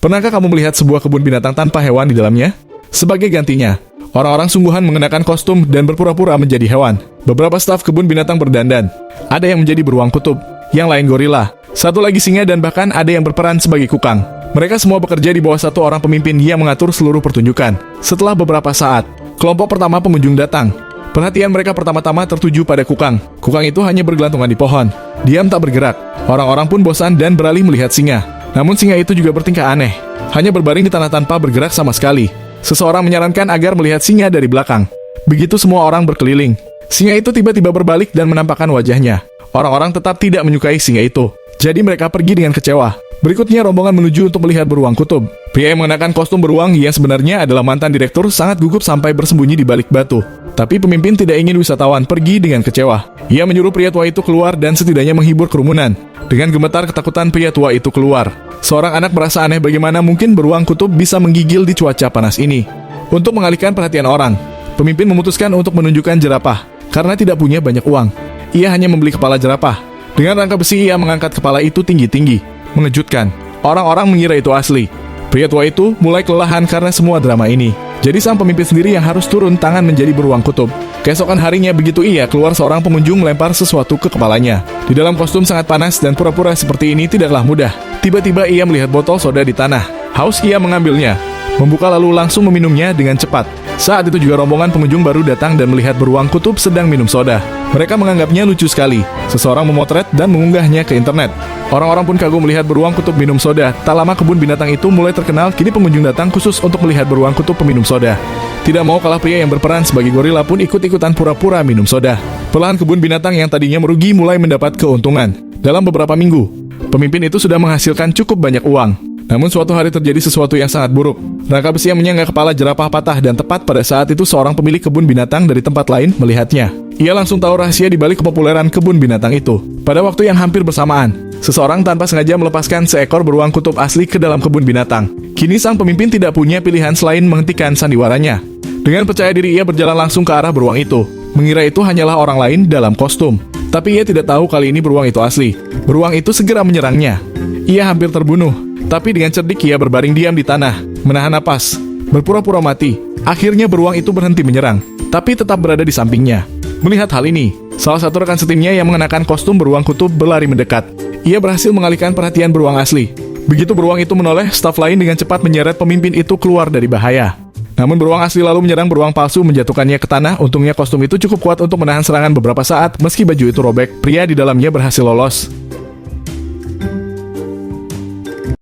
Pernahkah kamu melihat sebuah kebun binatang tanpa hewan di dalamnya? Sebagai gantinya, orang-orang sungguhan mengenakan kostum dan berpura-pura menjadi hewan. Beberapa staf kebun binatang berdandan. Ada yang menjadi beruang kutub, yang lain gorila, satu lagi singa, dan bahkan ada yang berperan sebagai kukang. Mereka semua bekerja di bawah satu orang pemimpin yang mengatur seluruh pertunjukan. Setelah beberapa saat, kelompok pertama pengunjung datang. Perhatian mereka pertama-tama tertuju pada kukang. Kukang itu hanya bergelantungan di pohon. Diam tak bergerak. Orang-orang pun bosan dan beralih melihat singa. Namun singa itu juga bertingkah aneh. Hanya berbaring di tanah tanpa bergerak sama sekali. Seseorang menyarankan agar melihat singa dari belakang. Begitu semua orang berkeliling, singa itu tiba-tiba berbalik dan menampakkan wajahnya. Orang-orang tetap tidak menyukai singa itu. Jadi mereka pergi dengan kecewa. Berikutnya rombongan menuju untuk melihat beruang kutub. Pria yang mengenakan kostum beruang yang sebenarnya adalah mantan direktur sangat gugup sampai bersembunyi di balik batu. Tapi pemimpin tidak ingin wisatawan pergi dengan kecewa. Ia menyuruh pria tua itu keluar dan setidaknya menghibur kerumunan. Dengan gemetar ketakutan pria tua itu keluar. Seorang anak merasa aneh bagaimana mungkin beruang kutub bisa menggigil di cuaca panas ini. Untuk mengalihkan perhatian orang, pemimpin memutuskan untuk menunjukkan jerapah. Karena tidak punya banyak uang, ia hanya membeli kepala jerapah. Dengan rangka besi ia mengangkat kepala itu tinggi-tinggi. Mengejutkan, orang-orang mengira itu asli. Pria tua itu mulai kelelahan karena semua drama ini. Jadi sang pemimpin sendiri yang harus turun tangan menjadi beruang kutub. Keesokan harinya begitu ia keluar, seorang pengunjung melempar sesuatu ke kepalanya. Di dalam kostum sangat panas dan pura-pura seperti ini tidaklah mudah. Tiba-tiba ia melihat botol soda di tanah. Haus ia mengambilnya, membuka lalu langsung meminumnya dengan cepat. Saat itu juga rombongan pengunjung baru datang dan melihat beruang kutub sedang minum soda. Mereka menganggapnya lucu sekali. Seseorang memotret dan mengunggahnya ke internet. Orang-orang pun kagum melihat beruang kutub minum soda. Tak lama kebun binatang itu mulai terkenal. Kini pengunjung datang khusus untuk melihat beruang kutub peminum soda. Tidak mau kalah, pria yang berperan sebagai gorila pun ikut-ikutan pura-pura minum soda. Perlahan kebun binatang yang tadinya merugi mulai mendapat keuntungan. Dalam beberapa minggu, pemimpin itu sudah menghasilkan cukup banyak uang. Namun suatu hari terjadi sesuatu yang sangat buruk. Rangka besi yang menyangga kepala jerapah patah dan tepat pada saat itu seorang pemilik kebun binatang dari tempat lain melihatnya. Ia langsung tahu rahasia di balik kepopuleran kebun binatang itu. Pada waktu yang hampir bersamaan, seseorang tanpa sengaja melepaskan seekor beruang kutub asli ke dalam kebun binatang. Kini sang pemimpin tidak punya pilihan selain menghentikan sandiwaranya. Dengan percaya diri ia berjalan langsung ke arah beruang itu. Mengira itu hanyalah orang lain dalam kostum. Tapi ia tidak tahu kali ini beruang itu asli. Beruang itu segera menyerangnya. Ia hampir terbunuh. Tapi dengan cerdik ia berbaring diam di tanah, menahan napas, berpura-pura mati. Akhirnya beruang itu berhenti menyerang, tapi tetap berada di sampingnya. Melihat hal ini, salah satu rekan setimnya yang mengenakan kostum beruang kutub berlari mendekat. Ia berhasil mengalihkan perhatian beruang asli. Begitu beruang itu menoleh, staf lain dengan cepat menyeret pemimpin itu keluar dari bahaya. Namun beruang asli lalu menyerang beruang palsu, menjatuhkannya ke tanah. Untungnya kostum itu cukup kuat untuk menahan serangan beberapa saat. Meski baju itu robek, pria di dalamnya berhasil lolos.